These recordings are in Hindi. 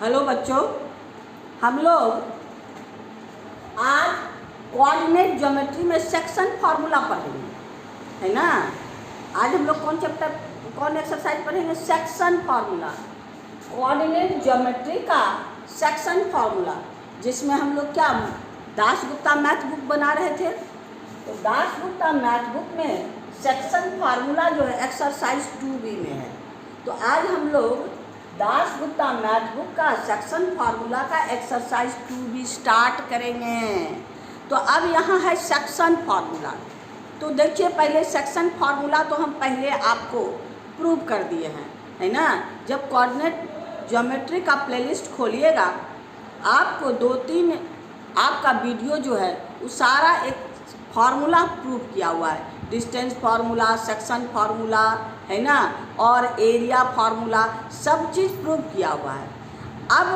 हेलो बच्चों, हम लोग आज कोऑर्डिनेट ज्योमेट्री में सेक्शन फार्मूला पढ़ेंगे, है ना। आज हम लोग कौन एक्सरसाइज पढ़ेंगे? सेक्शन फार्मूला, कोऑर्डिनेट ज्योमेट्री का सेक्शन फार्मूला, जिसमें हम लोग क्या दासगुप्ता मैथ बुक बना रहे थे। तो दासगुप्ता मैथ बुक में सेक्शन फार्मूला जो है एक्सरसाइज 2B में है। तो आज हम लोग दासगुप्ता मैथ बुक का सेक्शन फार्मूला का एक्सरसाइज 2B स्टार्ट करेंगे। तो अब यहाँ है सेक्शन फार्मूला। तो देखिए, पहले सेक्शन फार्मूला तो हम पहले आपको प्रूव कर दिए हैं, है ना। जब कोऑर्डिनेट ज्योमेट्री का प्लेलिस्ट खोलिएगा, आपको 2-3 आपका वीडियो जो है वो सारा एक फार्मूला प्रूव किया हुआ है। डिस्टेंस फार्मूला, सेक्शन फार्मूला, है ना, और एरिया फार्मूला, सब चीज़ प्रूव किया हुआ है। अब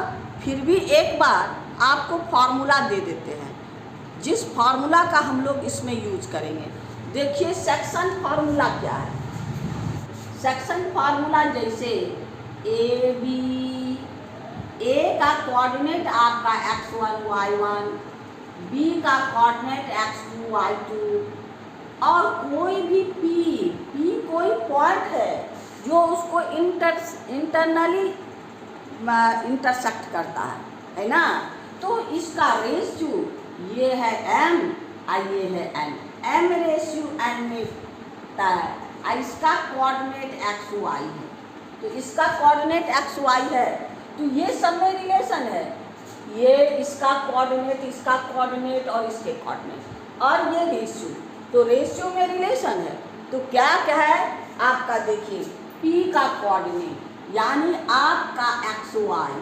फिर भी एक बार आपको फार्मूला दे देते हैं, जिस फार्मूला का हम लोग इसमें यूज करेंगे। देखिए सेक्शन फार्मूला क्या है। सेक्शन फार्मूला जैसे ए का कोऑर्डिनेट आपका x1 y1, बी का कोऑर्डिनेट x2 y2, और कोई भी पी कोई पॉइंट है जो उसको इंटरनली इंटरसेक्ट करता है ना। तो इसका रेशियो ये है m और ये है n, m रेशियो n में है। इसका कोऑर्डिनेट xy है, तो इसका कोऑर्डिनेट xy है, तो ये सब में रिलेशन है। ये इसका कोऑर्डिनेट और इसके कोऑर्डिनेट, और ये रेशियो, तो रेशियो में रिलेशन है। तो क्या है आपका, देखिए P का कोऑर्डिनेट यानी आपका XY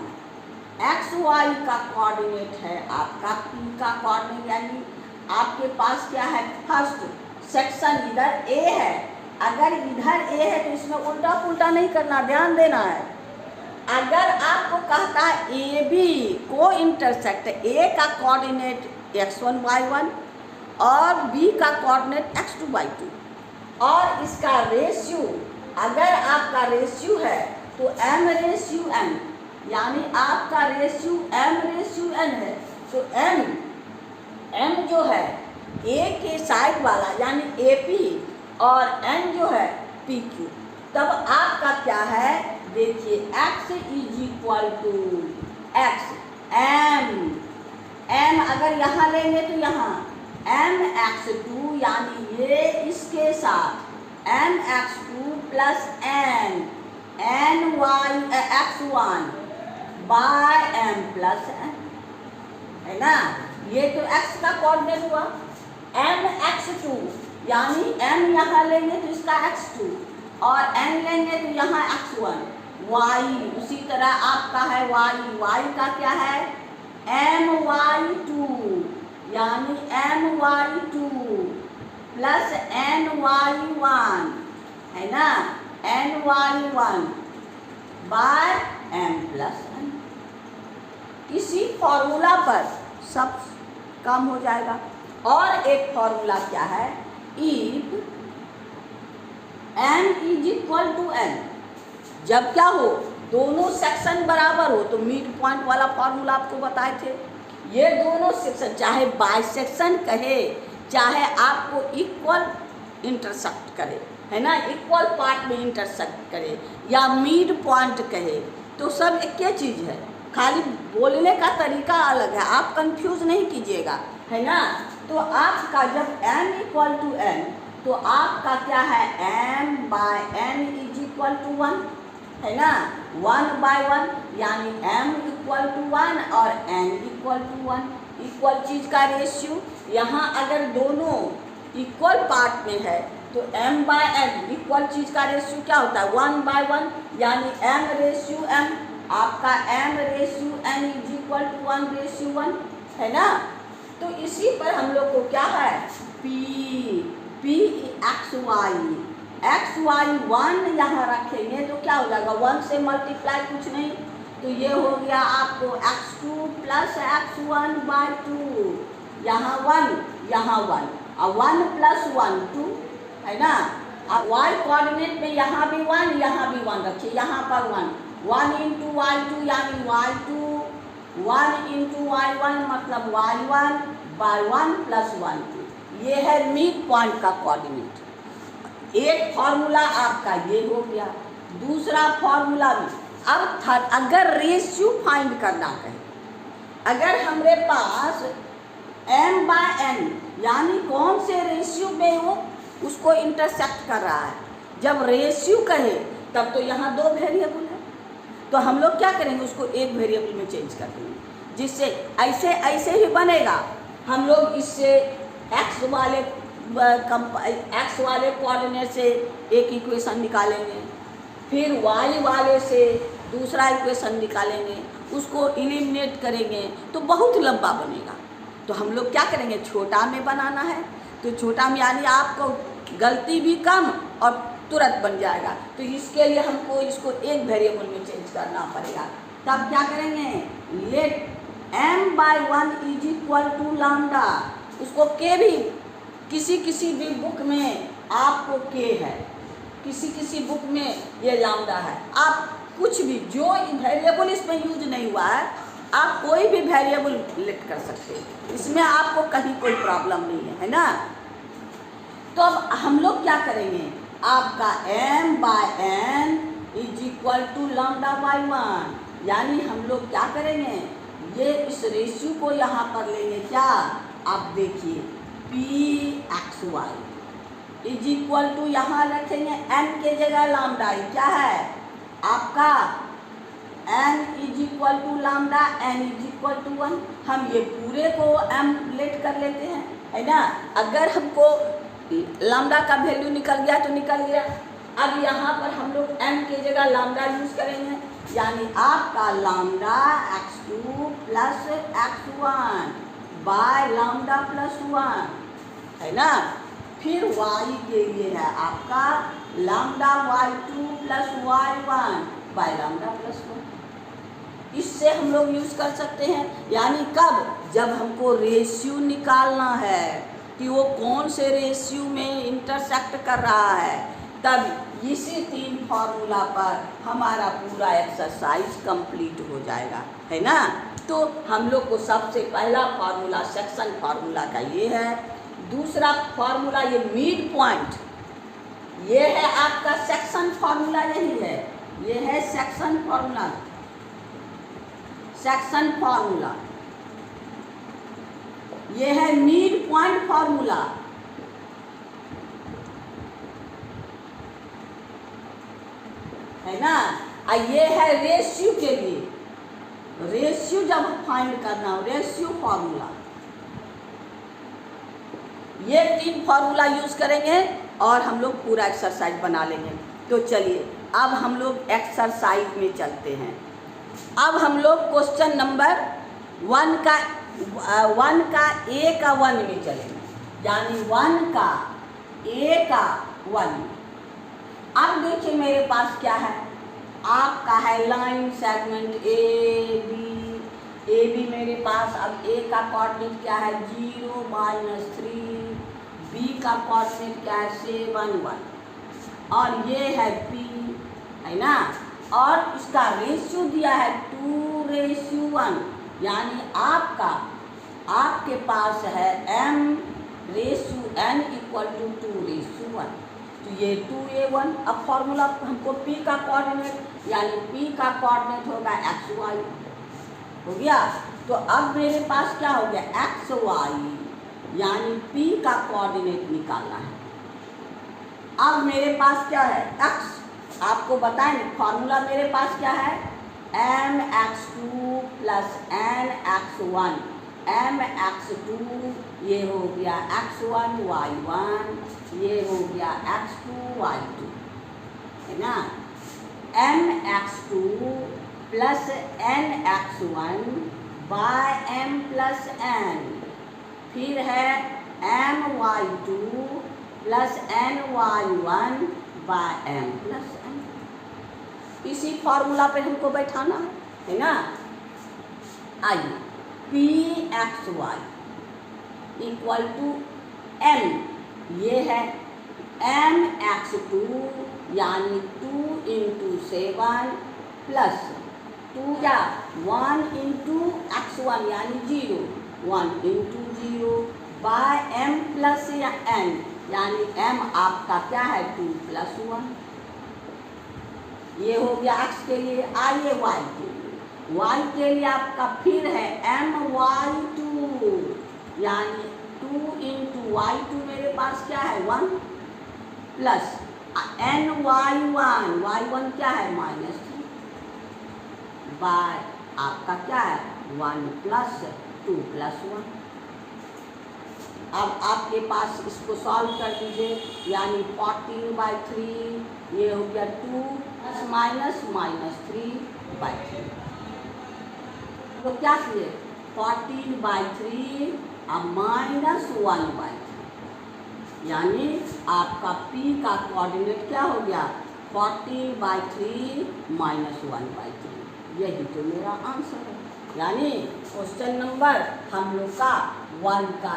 का कोऑर्डिनेट है आपका P का कोऑर्डिनेट, यानी आपके पास क्या है, फर्स्ट सेक्शन इधर A है। अगर इधर A है तो इसमें उल्टा पुल्टा नहीं करना, ध्यान देना है। अगर आपको कहता है AB को इंटरसेक्ट, A का कोऑर्डिनेट x1 y1 और B का कोऑर्डिनेट x2 y2, और इसका रेशियो, अगर आपका रेशियो है तो m रेशियो n, यानी आपका रेशियो m रेशियो n है। तो m जो है A के साइड वाला यानी AP, और n जो है PQ। तब आपका क्या है, देखिए x is equal to x m अगर यहाँ लेंगे तो यहाँ mx2, यानी ये इसके साथ mx2 plus n x1 by m plus n, है ना। ये तो x का कोऑर्डिनेट हुआ। mx2 यानी m यहाँ लेंगे तो इसका x2, और n लेंगे तो यहाँ x1, y उसी तरह आपका है y का क्या है my2, यानी my2 प्लस ny1, है ना, ny1 by m plus n। इसी फॉर्मूला पर सब काम हो जाएगा। और एक फॉर्मूला क्या है, if m is equal to n, जब क्या हो, दोनों सेक्शन बराबर हो, तो मिड पॉइंट वाला फॉर्मूला आपको बताए थे। ये दोनों सेक्शन चाहे बाइसेक्शन कहे, चाहे आपको इक्वल इंटरसेक्ट करे, है ना, इक्वल पार्ट में इंटरसेक्ट करे, या मिड पॉइंट कहे, तो सब एक ही चीज़ है, खाली बोलने का तरीका अलग है। आप कंफ्यूज नहीं कीजिएगा, है ना। तो आपका जब m इक्वल टू n, तो आपका क्या है m by n is equal to 1, है ना, 1 बाय 1, यानी m इक्वल टू 1 और n इक्वल टू 1। इक्वल चीज़ का रेशियो, यहाँ अगर दोनों इक्वल पार्ट में है तो m बाय n, इक्वल चीज़ का रेशियो क्या होता है 1 बाय 1, यानी m रेशियो m, आपका m ratio n is equal to 1 ratio 1, है ना। तो इसी पर हम लोग को क्या है, p xy 1 यहाँ रखेंगे तो क्या हो जाएगा, 1 से मल्टीप्लाई कुछ नहीं, तो ये हो गया आपको x2 प्लस x1 बाय 2, यहाँ 1 यहाँ 1, और 1 प्लस 1 2, है ना। अब y कोऑर्डिनेट में यहाँ भी 1 यहाँ भी 1 रखिए, यहाँ पर 1 1 इंटू y2 यानी y2, 1 इंटू y1 मतलब y1 बाय 1 प्लस 1 2। ये है मिड पॉइंट का कोऑर्डिनेट। एक फॉर्मूला आपका ये हो गया। दूसरा फॉर्मूला भी अब अगर रेशियो फाइंड करना कहे, अगर हमारे पास m बाय n यानी कौन से रेशियो में वो उसको इंटरसेक्ट कर रहा है, जब रेशियो कहे तब तो यहाँ 2 वेरिएबल है, तो हम लोग क्या करेंगे, उसको एक वेरिएबल में चेंज कर देंगे, जिससे ऐसे ऐसे ही बनेगा। हम लोग इससे x वाले कोऑर्डिनेट से एक इक्वेशन निकालेंगे, फिर y वाले से दूसरा इक्वेशन निकालेंगे, उसको एलिमिनेट करेंगे तो बहुत लंबा बनेगा। तो हम लोग क्या करेंगे, छोटा में बनाना है, तो छोटा में यानी आपको गलती भी कम और तुरंत बन जाएगा। तो इसके लिए हमको इसको एक वेरिएबल में चेंज करना पड़ेगा। तब क्या करेंगे, let m by 1 is equal to lambda. उसको k भी किसी भी बुक में आपको k है, किसी बुक में ये लैम्डा है। आप कुछ भी जो वेरिएबल इसमें यूज नहीं हुआ है, आप कोई भी वेरिएबल लेट कर सकते हैं, इसमें आपको कहीं कोई प्रॉब्लम नहीं है ना। तो अब हम लोग क्या करेंगे, आपका m by n is equal to lambda by 1, यानी हम लोग क्या करेंगे, ये इस रेशियो को यहाँ पर लेंगे। क्या आप देखिए, pxy इज इक्वल टू यहाँ रखेंगे n के जगह लैम्डा, क्या है आपका n is equal to lambda, n is equal to 1। हम ये पूरे को m लेट कर लेते हैं, है ना। अगर हमको लैम्डा का वैल्यू निकल गया तो निकल गया। अब यहाँ पर हम लोग m के जगह लैम्डा यूज करेंगे, यानी आपका lambda x2 plus x1 by lambda plus 1, है ना। फिर y के लिए है आपका lambda y2 plus y1 by lambda plus 1। इससे हम लोग यूज कर सकते हैं, यानी कब, जब हमको रेशियो निकालना है कि वो कौन से रेशियो में इंटरसेक्ट कर रहा है, तब इसी 3 फार्मूला पर हमारा पूरा एक्सरसाइज कंप्लीट हो जाएगा, है ना। तो हम लोग को सबसे पहला फार्मूला सेक्शन फार्मूला का ये है। दूसरा फार्मूला ये मिड पॉइंट, ये है आपका सेक्शन फार्मूला, यही है, ये है सेक्शन फार्मूला। सेक्शन फार्मूला ये है मिड पॉइंट फार्मूला, है ना। ये है रेशियो के लिए, रेशियो जब फाइंड करना हो, रेशियो फार्मूला, ये 3 फार्मूला यूज करेंगे और हम लोग पूरा एक्सरसाइज बना लेंगे। तो चलिए अब हम लोग एक्सरसाइज में चलते हैं। अब हम लोग क्वेश्चन नंबर 1 का A का 1 में चलेंगे, यानी 1 का A का 1। अब देखिए मेरे पास क्या है, आपका है लाइन सेगमेंट ए बी मेरे पास। अब A का कोऑर्डिनेट क्या है, 0 -3, B का कोऑर्डिनेट क्या है, 7 1, और ये है P, है ना। और इसका रेशियो दिया है 2:1, यानी आपके पास है m/n इक्वल टू 2:1, तो ये 2a1। अब फॉर्मूला हमको P का कोऑर्डिनेट, यानी P का कोऑर्डिनेट होगा xy, हो गया। तो अब मेरे पास क्या हो गया, xy, यानी P का कोऑर्डिनेट निकालना है। अब मेरे पास क्या है, x, आपको बताएं फॉर्मूला मेरे पास क्या है, mx2 प्लस nx1, mx2 ये हो गया x1 y1, ये हो गया x2 y2, है ना। mx2 plus nx1 by m plus n, फिर है my2 plus ny1 by m plus n। इसी फॉर्मूला पे हमको बैठाना है ना। आइए, pxy इक्वल टू m, ये है mx2 यानी 2 × 7 प्लस 2 क्या 1 इंटू x1 यानी 0, 1 इंटू 0 बाय m प्लस या n यानी m आपका क्या है 2 प्लस 1। ये हो गया x के लिए। आइए y के लिए, y के लिए आपका फिर है my2 यानी 2 इंटू y2 मेरे पास क्या है 1 प्लस ny1, y1 क्या है -3 बाय आपका क्या है 1 प्लस 2 प्लस 1। अब आपके पास इसको सॉल्व कर दीजिए, यानी 14/3 ये हो गया 2 प्लस माइनस -3/3। तो क्या किए 14/3 अब -1/3 यानी आपका P का कोऑर्डिनेट क्या हो गया 14/3 -1/3। यही तो मेरा आंसर है। यानी क्वेश्चन नंबर हम लोग का 1 का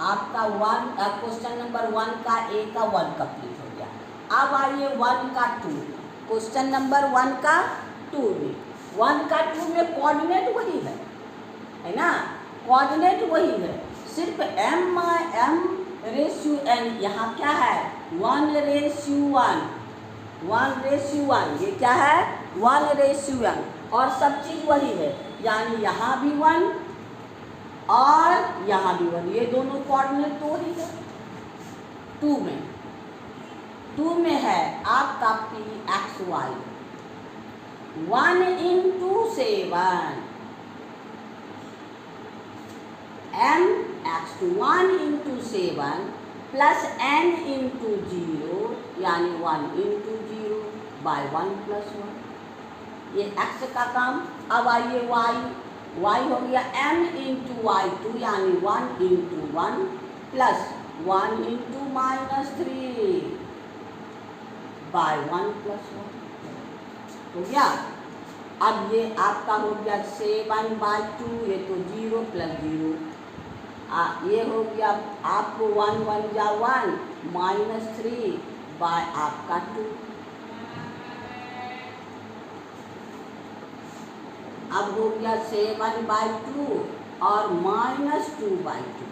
आपका 1 क्वेश्चन नंबर 1 का A का 1 कंप्लीट हो गया। अब आइए 1 का 2, क्वेश्चन नंबर 1 का 2 में 1 का 2 में कोऑर्डिनेट वही है ना, कोऑर्डिनेट वही है, सिर्फ m/m/n यहाँ क्या है 1/1, 1/1 ये क्या है 1/1 और सब चीज़ वही है, यानी यहाँ भी 1 और यहाँ भी 1, ये दोनों कोऑर्डिनेट तो वही है। 2 में है आपका pxy 1 into 7 mx2 1 into 7 plus n into 0 यानी 1 इंटू 0 बाय 1 प्लस 1, ये x का काम। अब आइए y हो गया m इंटू y2 यानी 1 into 1 plus 1 into -3 by 1 plus 1 हो गया। अब ये आपका हो गया 7/2, ये तो 0 प्लस 0, ये हो गया आपको 1 1 जा 1 -3 बाय आपका 2। अब हो गया 7/2 और -2/2,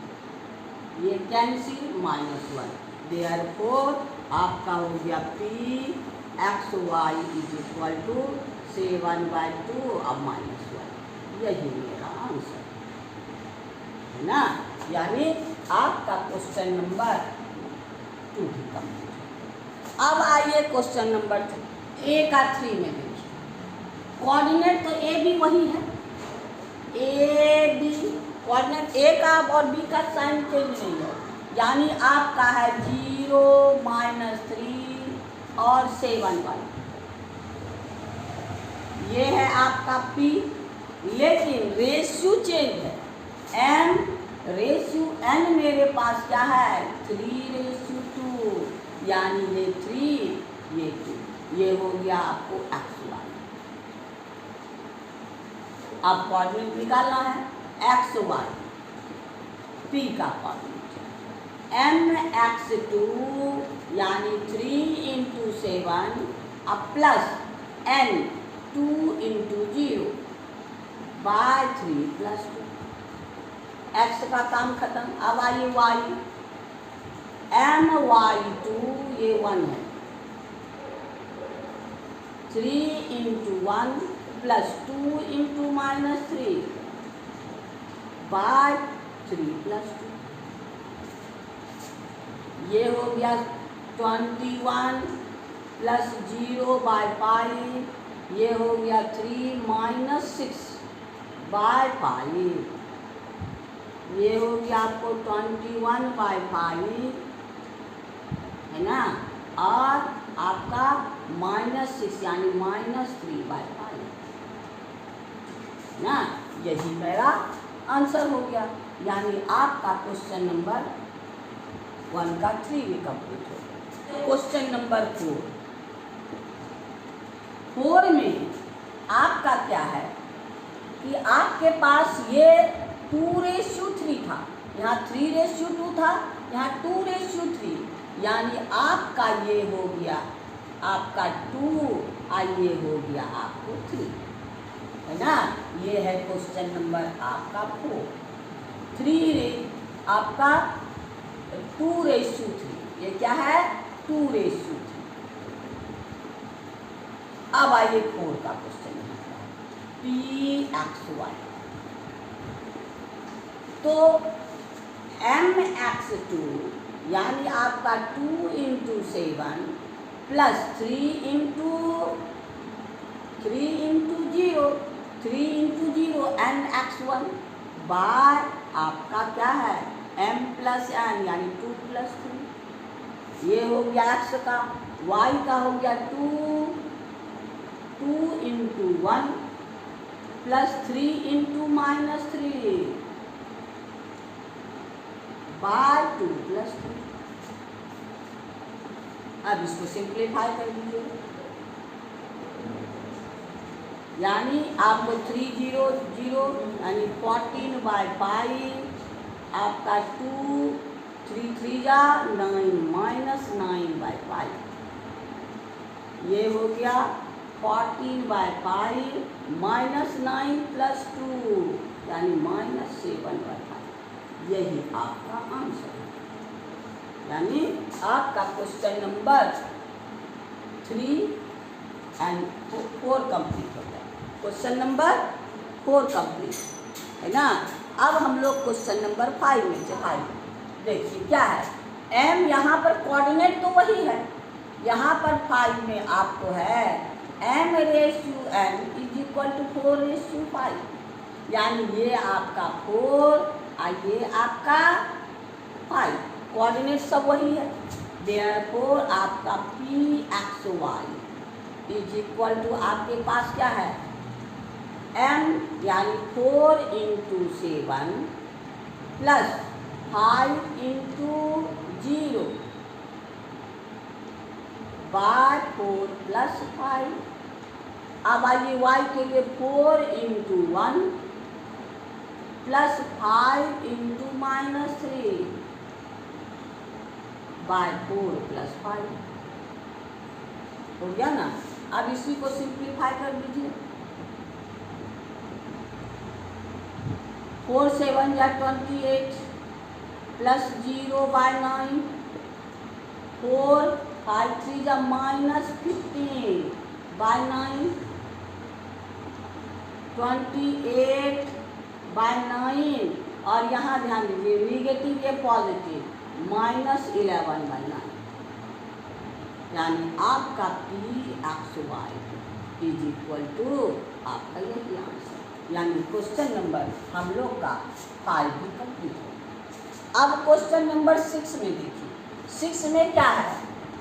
ये कैंसिल -1, देयरफॉर आपका हो गया pxy = 7/2 और -1। यही मेरा आंसर है ना, यानी आपका क्वेश्चन नंबर 2 भी कंप्लीट। अब आइए क्वेश्चन नंबर 3, A का 3 में देखिए, कोऑर्डिनेट तो A भी वही है, A B कोऑर्डिनेट A का और B का साइन चेंज नहीं है, यानी आपका है 0 -3 और 7/2, ये है आपका P, लेकिन रेशियो चेंज है, n मेरे पास क्या है 3:2, यानी ये 3 ये 2, ये हो गया आपको xy। अब कोऑर्डिनेट निकालना है xy, P का कोऑर्डिनेट mx2 यानी 3 इंटू 7 अब plus n 2 into 0 by 3 plus 2, x का काम खत्म। अब आइए y, my2 ये 1 है, 3 into 1 plus 2 into -3 by 3 plus 2, ये हो गया 21 प्लस 0 बाय 5, ये हो गया 3 - 6 बाय 5, ये हो गया आपको 21/5 है ना, और आपका -6 यानी -3/5 ना, यही मेरा आंसर हो गया। यानी आपका क्वेश्चन नंबर 1 का 3 भी कंप्लीट हो गया। क्वेश्चन नंबर 4 में आपका क्या है कि आपके पास ये 2:3 था, यहाँ 3:2 था, यहाँ 2:3, यानी आपका ये हो गया आपका 2 ये हो गया आपको 3, है ना। ये है क्वेश्चन नंबर आपका 4। 3 आपका 2/3, ये क्या है 2/3। अब आइए 4 का क्वेश्चन pxy। तो mx2 यानी आपका 2 × 7 प्लस 3 × 0 mx1 बाय आपका क्या है m + n यानी 2 + 3। ये हो गया x का। y का हो गया 2 × 1 प्लस 3 × -3 बाय 2 + 3। अब इसको सिंप्लीफाई कर लीजिए, यानी आपको 3 0 0 यानी 14/5 आपका 2 3 3 जा 9 -9/5। ये हो गया 14/5 -9 + 2 यानी -7/5। यही आपका आंसर है। यानी आपका क्वेश्चन नंबर 3 एंड 4 कंप्लीट हो गया। क्वेश्चन नंबर 4 कंप्लीट है ना। अब हम लोग क्वेश्चन नंबर 5 में से 5 देखिए क्या है। m यहाँ पर कोऑर्डिनेट तो वही है, यहाँ पर 5 में आपको है m/n = 4/5, यानी ये आपका 4 और ये आपका 5, कोऑर्डिनेट सब वही है। देयरफॉर आपका pxy = आपके पास क्या है m यानी 4 × 7 प्लस 5 × 0 बाय 4 + 5। अब आइए y के लिए 4 × 1 प्लस 5 × -3 बाय 4 + 5 हो गया ना। अब इसी को सिंप्लीफाई कर दीजिए। 4 7 या 28 प्लस 0/9 4 5 3 जा -15/9 28/9 और यहाँ ध्यान दीजिए निगेटिव या पॉजिटिव -11/9, यानी आपका pxy = आपका यही आंसर। यानी क्वेश्चन नंबर हम लोग का 5 भी कंप्लीट हो। अब क्वेश्चन नंबर 6 में देखिए। 6 में क्या है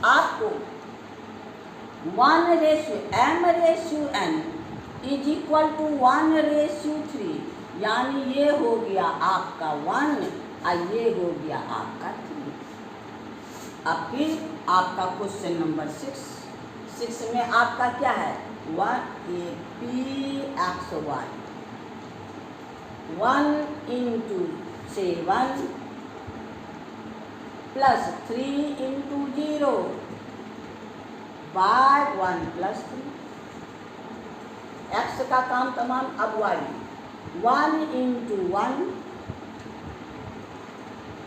आपको 1/m/n = 1/3, यानी ये हो गया आपका 1 और ये हो गया आपका 3। अब फिर आपका क्वेश्चन नंबर 6 में आपका क्या है pxy 1 × 7 प्लस 3 × 0 बाय 1 + 3। x का काम तमाम। अब y 1 × 1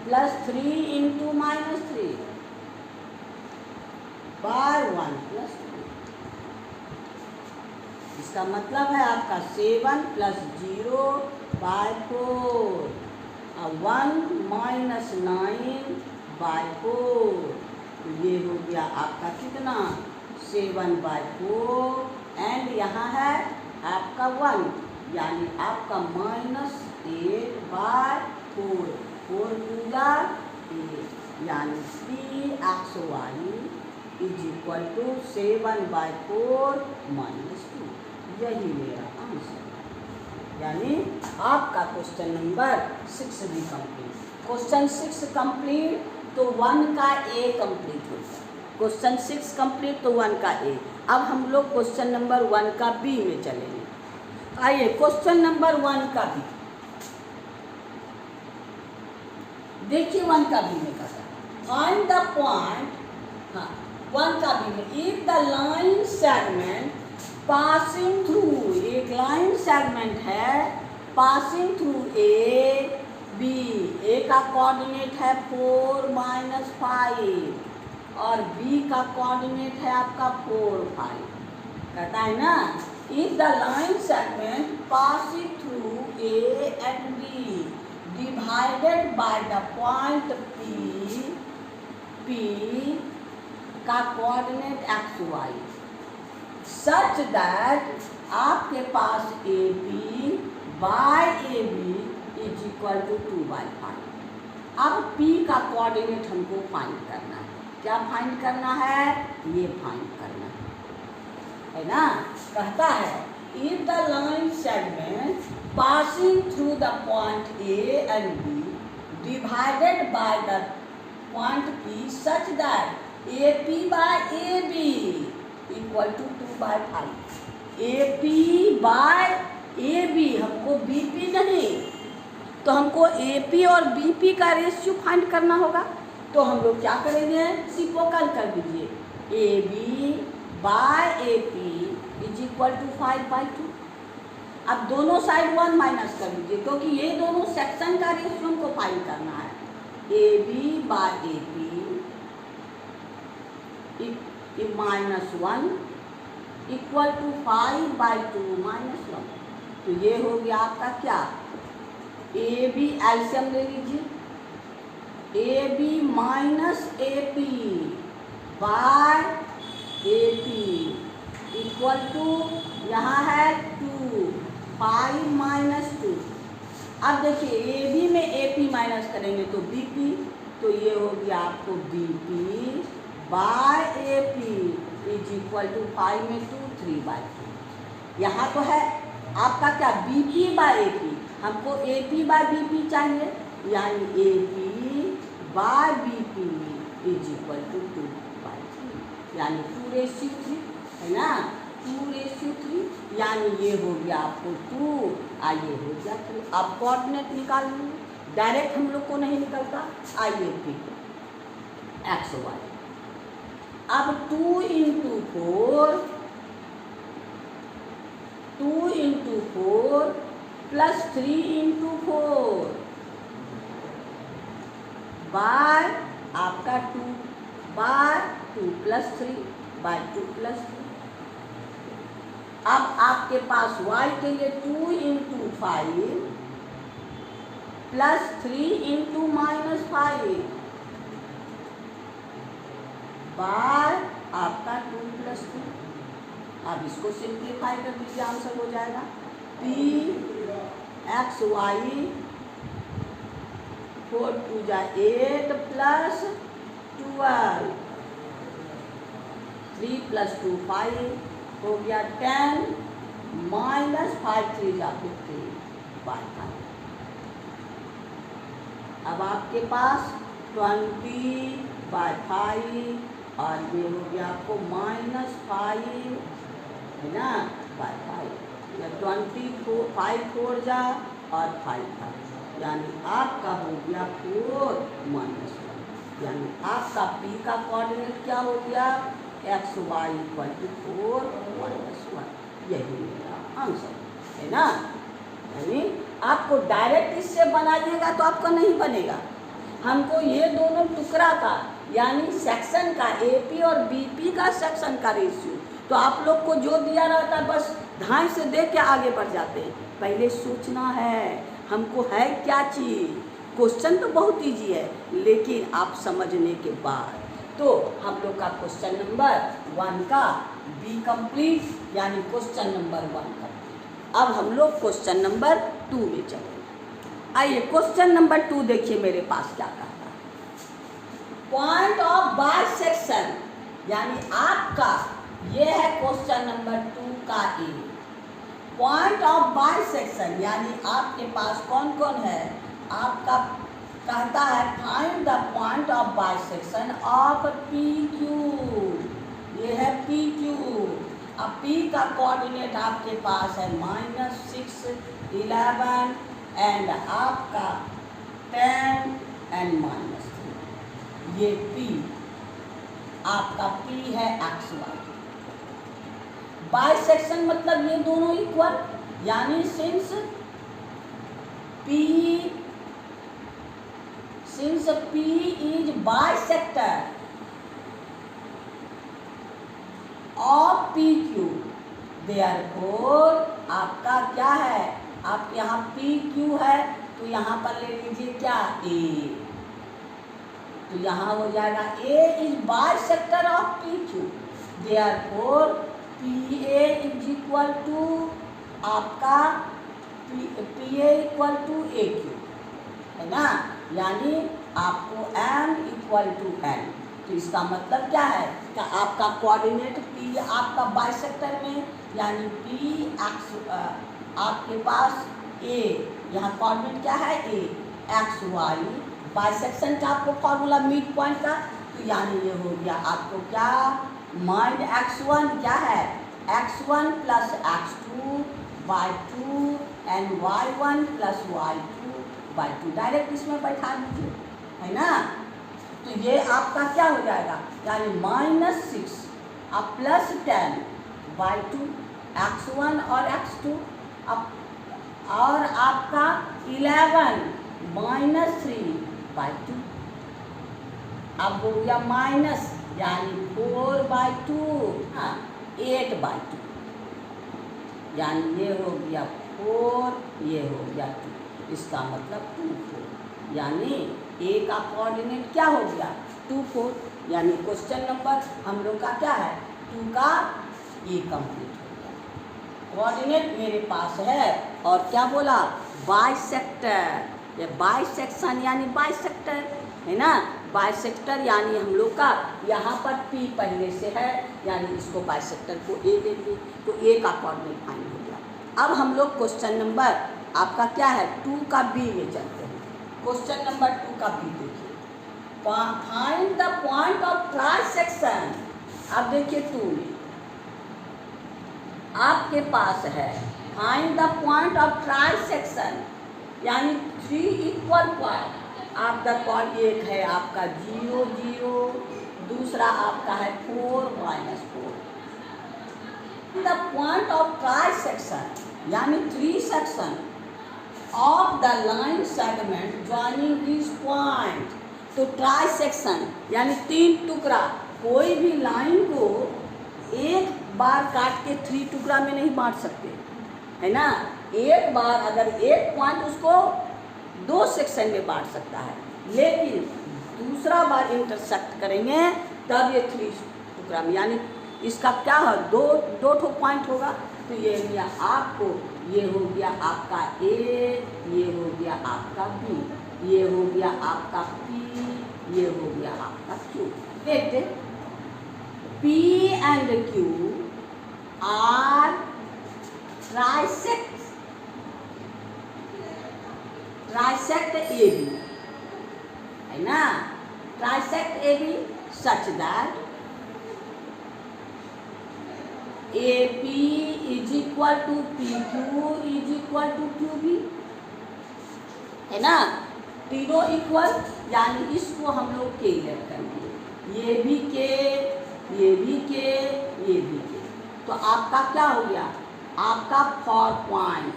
प्लस 3 × -3 बाय 1 + 3। इसका मतलब है आपका 7 + 0/4 और 1 -9/4। तो ये हो गया आपका कितना 7/4 एंड यहाँ है आपका 1, यानी आपका -8/4 4 2 जा 8, यानी pxy = 7/4 -2। यही मेरा आंसर है। यानी आपका क्वेश्चन नंबर 6 भी कंप्लीट। क्वेश्चन 6 कंप्लीट तो 1 का A कंप्लीट होता है। क्वेश्चन 6 कंप्लीट तो 1 का A। अब हम लोग क्वेश्चन नंबर 1 का B में चलेंगे। आइए क्वेश्चन नंबर 1 का B देखिए। 1 का B में कहा फाइंड द पॉइंट, हाँ 1 का B में if the line segment passing through, एक लाइन सेगमेंट है पासिंग थ्रू ए बी, ए का कोऑर्डिनेट है 4 - 5 और बी का कोऑर्डिनेट है आपका 4 5, कहता है ना if the line segment passing through A and B divided by the point P का coordinate x y such that आपके पास A B by A B is equal to 2/5। अब P का कोऑर्डिनेट हमको फाइंड करना है। क्या फाइंड करना है? ये फाइंड करना है ना। कहता है if the line segment passing through the point A and B divided by the point P such that AP by AB equal to 2/5। AP by AB हमको BP नहीं, तो हमको AP और BP का रेशियो फाइंड करना होगा। तो हम लोग क्या करेंगे? सिंपल कर दीजिए AB by AP is equal to 5/2। अब दोनों साइड 1 माइनस कर दीजिए क्योंकि ये दोनों सेक्शन का रेशियो हमको फाइंड करना है। AB by AP -1 equal to 5/2 -1। तो ये हो गया आपका क्या? ए बी एलसीएम ले लीजिए, A B minus A P by A P equal to यहाँ है 2 5 - 2। अब देखिए ए बी में ए पी माइनस करेंगे तो बी पी, तो ये हो गया आपको B P by A P is equal to 5 में 2 3/2। यहाँ तो है आपका क्या? B P by A P, हमको A P by B P चाहिए, यानी A P by B P is equal to 2/3, यानी 2:3 है ना। 2:3 यानी ये हो गया आपको 2 ये हो गया 3। अब कोऑर्डिनेट निकाल लीजिए, डायरेक्ट हम लोग को नहीं निकलता। आइए फिर एक्स वाई, अब 2 × 4 प्लस 3 × 4 बाय आपका 2 बाय 2 + 3/2 + 3। अब आपके पास y के लिए 2 × 5 प्लस 3 × -5 बाय आपका 2 + 2। अब इसको सिंप्लीफाई कर दीजिए, आंसर हो जाएगा P x y 4 2 8 प्लस 12 3 + 2 5 हो गया 10 -5 3 15/5। अब आपके पास 20/5 और ये हो गया आपको -5 है ना /5, या 24 5 4 जा और 5 5, यानी आपका हो गया 4 - 1, यानी आपका P का कोऑर्डिनेट क्या हो गया? x y equal to 4 - 1। यही मेरा आंसर है ना। यानी आपको डायरेक्ट इससे बनाइएगा तो आपका नहीं बनेगा, हमको ये दोनों टुकड़ा का यानी सेक्शन का AP और BP का सेक्शन का रेशियो, तो आप लोग को जो दिया रहता है बस ध्यान से देख के आगे बढ़ जाते हैं। पहले सोचना है हमको है क्या चीज़। क्वेश्चन तो बहुत ईजी है, लेकिन आप समझने के बाद तो हम लोग का क्वेश्चन नंबर 1 का बी कंप्लीट, यानी क्वेश्चन नंबर 1 कंप्लीट। अब हम लोग क्वेश्चन नंबर 2 में चले। आइए क्वेश्चन नंबर 2 देखिए मेरे पास क्या कहता है। पॉइंट ऑफ बाइसेक्शन, यानी आपका ये है क्वेश्चन नंबर 2 का ए। पॉइंट ऑफ बाइसेक्शन यानी आपके पास कौन कौन है? आपका कहता है find the point of bisection of PQ। ये है PQ। अब P का कोऑर्डिनेट आपके पास है -6 11 एंड आपका 10 एंड -3। ये P आपका P है XY। बाइसेक्शन मतलब ये दोनों इक्वल, यानी since P is bisector of PQ, therefore आपका क्या है, आप यहाँ PQ है तो यहाँ पर ले लीजिए क्या A, तो यहाँ हो जाएगा A is bisector of PQ, therefore PA is equal to आपका PA इक्वल टू AQ, है ना, यानी आपको M इक्वल टू N। तो इसका मतलब क्या है कि आपका कोऑर्डिनेट P आपका बाइसेक्टर में, यानी P x आपके पास A, यहाँ कोऑर्डिनेट क्या है A, XY, बाइसेक्शन का आपको फॉर्मूला मिड पॉइंट का, तो यानी ये हो गया आपको क्या, माइंड x1 क्या है, x1 plus x2 by 2 and y1 plus y2 by 2, direct इसमें बैठा दीजिए, है ना। तो ये आपका क्या हो जाएगा, यानी -6 अब प्लस 10 बाई 2 x1 और x2, अब और आपका 11 -3 बाई 2, अब हो गया माइनस, यानी 4 बाई 2, 8 बाई 2, यानी ये हो गया 4, ये हो गया 2, इसका मतलब 2 4, यानी A का कोऑर्डिनेट क्या हो गया 2 4, यानी क्वेश्चन नंबर हम लोग का क्या है 2 का A कंप्लीट हो गया। कोऑर्डिनेट मेरे पास है और क्या बोला बाइसेक्टर, ये बाइसेक्शन यानी बाइसेक्टर, है ना, बाइसेक्टर यानी हम लोग का यहाँ पर P पहले से है, यानी इसको बाइसेक्टर को A ले लिए, तो A का कोऑर्डिनेट फाइंड हो गया। अब हम लोग क्वेश्चन नंबर आपका क्या है 2 का B में चलते हैं। क्वेश्चन नंबर 2 का B देखिए, find the point of trisection. अब देखिए 2 में आपके पास है find the point of trisection, यानी 3 इक्वल पॉइंट, आपका कौन एक है आपका 0 0, दूसरा आपका है 4 -4। द पॉइंट ऑफ ट्राइसेक्शन यानी 3 section of the line segment joining this point. तो ट्राइसेक्शन यानी 3 टुकड़ा, कोई भी लाइन को एक बार काट के 3 टुकड़ा में नहीं बांट सकते, है ना। एक बार अगर एक पॉइंट उसको 2 सेक्शन में बांट सकता है, लेकिन दूसरा बार इंटरसेक्ट करेंगे तब ये 3 टुकड़ा में, यानी इसका क्या है 2 ठो पॉइंट होगा। तो ये लिया आपको, ये हो गया आपका A, ये हो गया आपका B, ये हो गया आपका P, ये हो गया आपका Q। देखते P and Q are trisect AB, है ना, trisect AB such that AP is equal to PQ is equal to QB, है ना, तीनों इक्वल, यानी इसको हम लोग क्लियर करेंगे, ये भी के, ये भी के, ये भी के। तो आपका क्या हो गया, आपका फॉर पॉइंट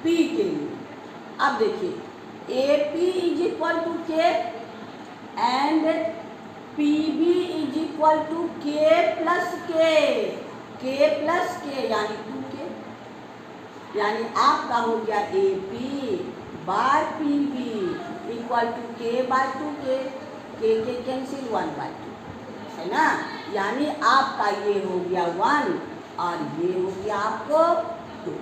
P के लिए। अब देखिए AP is equal to K and PB is equal to K plus K यानी 2K, यानी आपका हो गया AP by PB equal to K by 2K, K cancel 1/2, है ना, यानी आपका ये हो गया 1 और ये हो गया आपको 2।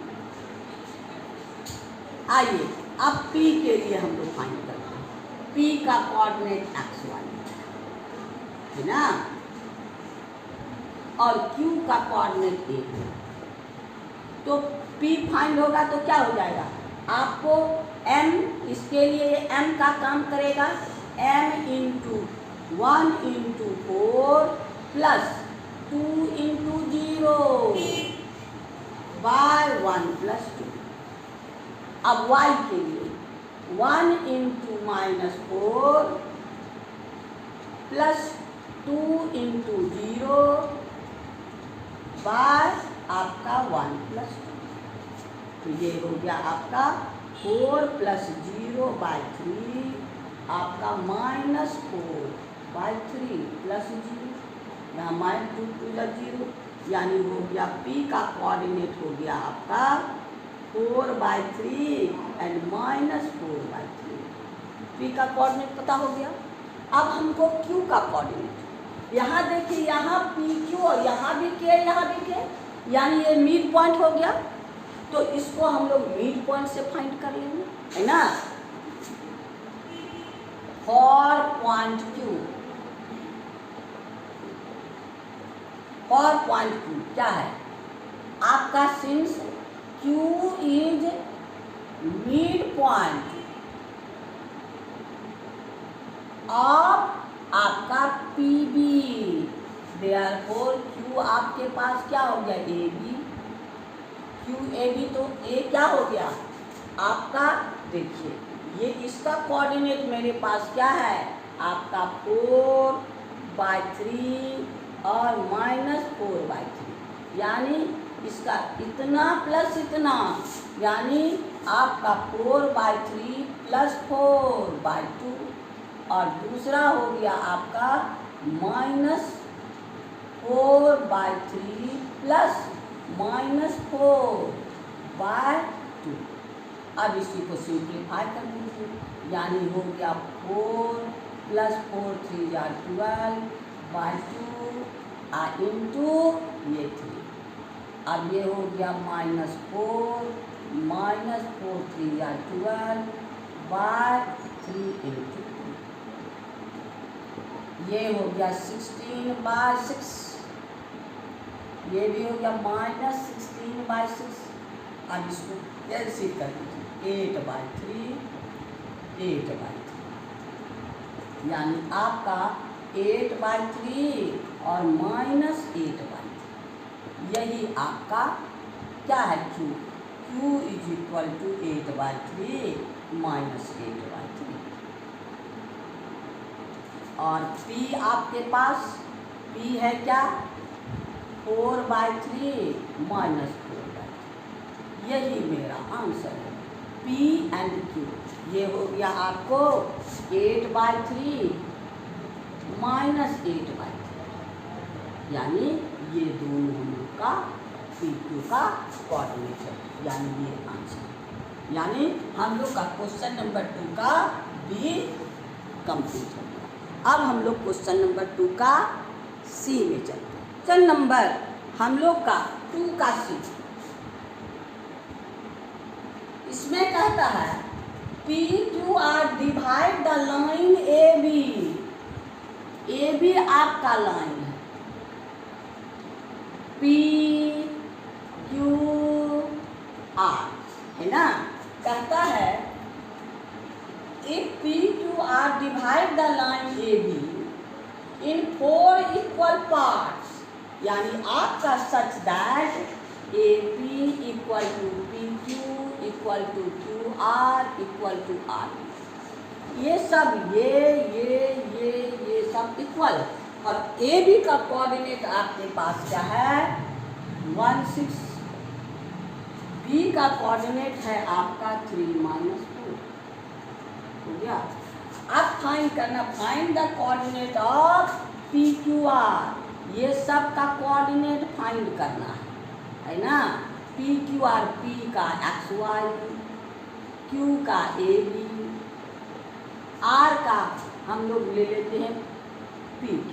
आइए अब P के लिए हम लोग फाइंड करते हैं, P का कोऑर्डिनेट XY है ना, और Q का कोऑर्डिनेट A है। तो P फाइंड होगा तो क्या हो जाएगा, आपको M, इसके लिए M का काम करेगा, M into 1 into 4 plus 2 into 0 by 1 plus 2। अब Y के लिए 1 इंटू -4 प्लस 2 इंटू 0 बाय आपका 1 प्लस 2। तो ये हो गया आपका 4 प्लस 0 बाय 3 आपका -4 बाय 3 प्लस 0, यहाँ -2 प्लस 0, यानी हो गया P का कोऑर्डिनेट हो गया आपका 4/3 एंड -4/3। P का कोऑर्डिनेट पता हो गया। अब हमको Q का कोऑर्डिनेट, यहाँ देखिए, यहाँ PQ और यहाँ भी K, यहाँ भी K, यानी ये मिड पॉइंट हो गया। तो इसको हम लोग मिड पॉइंट से फाइंड कर लेंगे, है ना। For point Q, for point Q क्या है आपका, since Q is midpoint of आपका PB, देयरफॉर Q आपके पास क्या हो गया, AB, QAB, तो A क्या हो गया आपका, देखिए ये इसका कोऑर्डिनेट मेरे पास क्या है आपका 4/3 और -4/3, यानी इसका इतना प्लस इतना, यानी आपका 4/3 प्लस 4/2, और दूसरा हो गया आपका -4/3 प्लस -4/2। अब इसी को सिंप्लीफाई कर लीजिए, यानी हो गया 4 प्लस 4 3 या 12/2 इंटू ये 3। अब ये हो गया -4 3 या 12/3 इंटू, ये हो गया 16/6, ये भी हो गया -16/6। अब इसको कैंसिल कर दीजिए, 8/3 8/3, यानी आपका 8/3 और -8/3, यही आपका क्या है Q इज इक्वल टू 8/3 -8/3। और P आपके पास P है क्या, 4/3 -4/3, यही मेरा आंसर है P एंड Q। ये हो गया आपको 8/3 -8/3, यानी ये दोनों हम लोग का PQ का कोऑर्डिनेट है, यानी ये आंसर, यानी हम लोग का क्वेश्चन नंबर 2 का भी कंप्लीट हो गया। अब हम लोग क्वेश्चन नंबर 2 का C में चलते हैं। क्वेश्चन नंबर हम लोग का 2 का C, इसमें कहता है PQR divide the line AB, AB आपका लाइन है, PQR है ना। कहता है if PQR divide the line AB in 4 equal parts, यानी आपका such that AP equal to PQ equal to QR equal to RB, ये सब ये सब इक्वल, और AB का कोऑर्डिनेट आपके पास क्या है 1 6, B का कोऑर्डिनेट है आपका 3 -4, हो गया। अब फाइंड करना, find the coordinate of PQR, ये सब का कोऑर्डिनेट फाइंड करना है ना। PQR, P का XY, Q का AB, R का हम लोग ले लेते हैं PQ,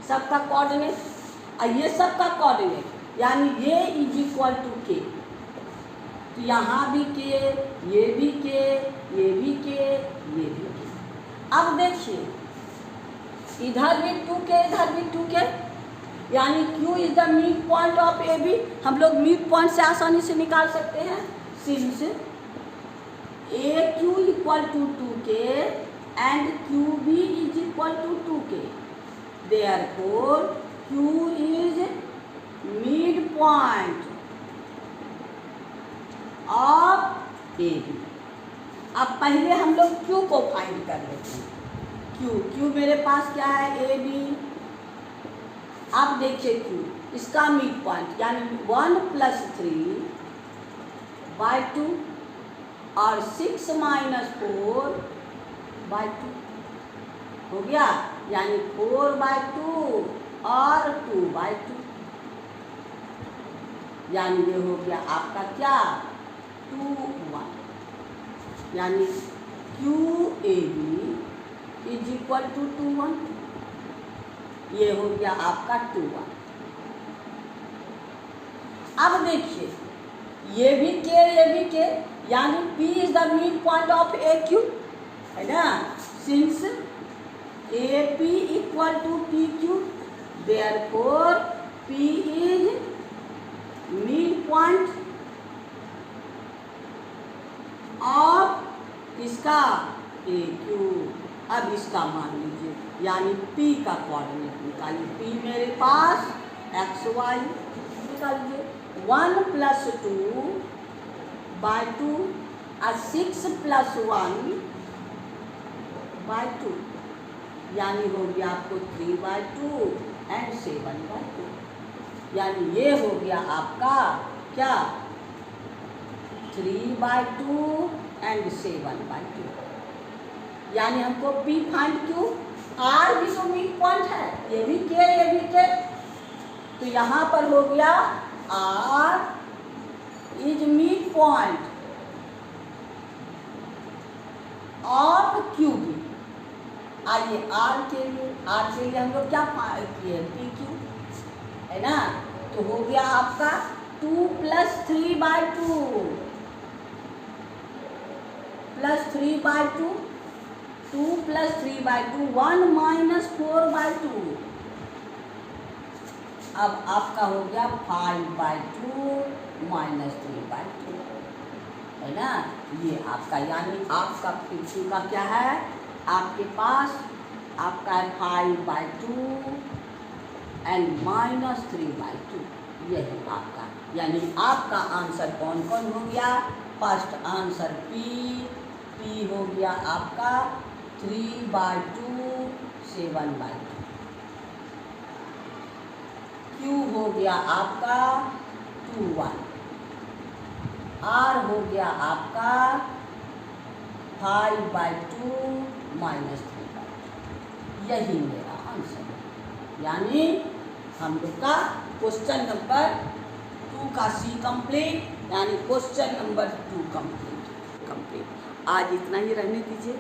सबका कोऑर्डिनेट, और ये सबका कोऑर्डिनेट, यानी ये इज इक्वल टू K, तो यहाँ भी K, ये भी K, ये भी K, ये भी K। अब देखिए इधर भी 2K, इधर भी 2K, यानी Q is the mid point of AB, हम लोग मिड पॉइंट से आसानी से निकाल सकते हैं, since AQ equal to 2K and QB is equal to 2K, therefore Q is midpoint of AB, अब पहले हम लोग क्यू को फाइंड कर लेते हैं। क्यू मेरे पास क्या है, ए बी। अब देखिए क्यू, इसका मिड पॉइंट यानी 1+3/2 और 6-4/2 हो गया, यानी 4/2 और 2/2, यानी ये हो गया आपका क्या 2/1, यानी QAB = 2/1, ये हो गया आपका 2/1। अब देखिए ये भी के, यानी P is the mid point of AQ, है ना। Since AP = PQ, therefore P is mid point of इसका AQ। अब इसका मान लीजिए, यानी P का कोऑर्डिनेट निकालिए। P मेरे पास XY निकालिए, 1+2/2 और 6+1/2, यानी हो गया आपको 3/2 और 7/2, यानी ये हो गया आपका क्या 3/2 और 7/2, यानी हमको P फाइंड क्यों, R भी तो मिड पॉइंट है, ये भी के, तो यहाँ पर हो गया R is midpoint of QB। आइए R के लिए हम लोग क्या किए, PQ, है ना। तो हो गया आपका 2+3/2 +3/2, 2+3/2, 1-4/2। अब आपका हो गया 5/2 -3/2, है ना। ये आपका, यानी आपका PQ का क्या है, आपके पास आपका 5/2 और -3/2, यही आपका, यानी आपका आंसर कौन कौन हो गया। फर्स्ट आंसर P हो गया आपका 3/2 7/2, Q हो गया आपका 2/1, R हो गया आपका 5/2 -3/2, यही मेरा आंसर है। यानी हम लोग का क्वेश्चन नंबर 2 का C कंप्लीट, यानी क्वेश्चन नंबर 2 कंप्लीट। आज इतना ही रहने दीजिए,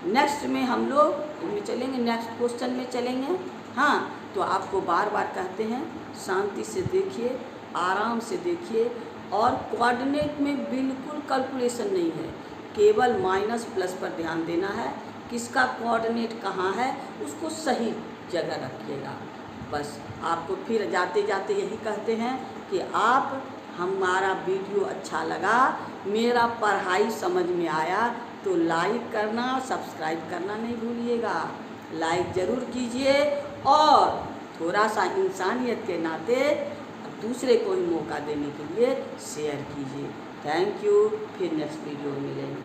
नेक्स्ट में हम लोग इनमें चलेंगे, नेक्स्ट क्वेश्चन में चलेंगे। हाँ, तो आपको बार बार कहते हैं शांति से देखिए, आराम से देखिए, और कोऑर्डिनेट में बिल्कुल कैलकुलेशन नहीं है, केवल माइनस प्लस पर ध्यान देना है। किसका कोऑर्डिनेट कहाँ है उसको सही जगह रखिएगा। बस आपको फिर जाते जाते यही कहते हैं कि आप हमारा वीडियो अच्छा लगा, मेरा पढ़ाई समझ में आया तो लाइक करना, सब्सक्राइब करना नहीं भूलिएगा। लाइक ज़रूर कीजिए और थोड़ा सा इंसानियत के नाते दूसरे को ही मौका देने के लिए शेयर कीजिए। थैंक यू, फिर नेक्स्ट वीडियो में मिलेंगे।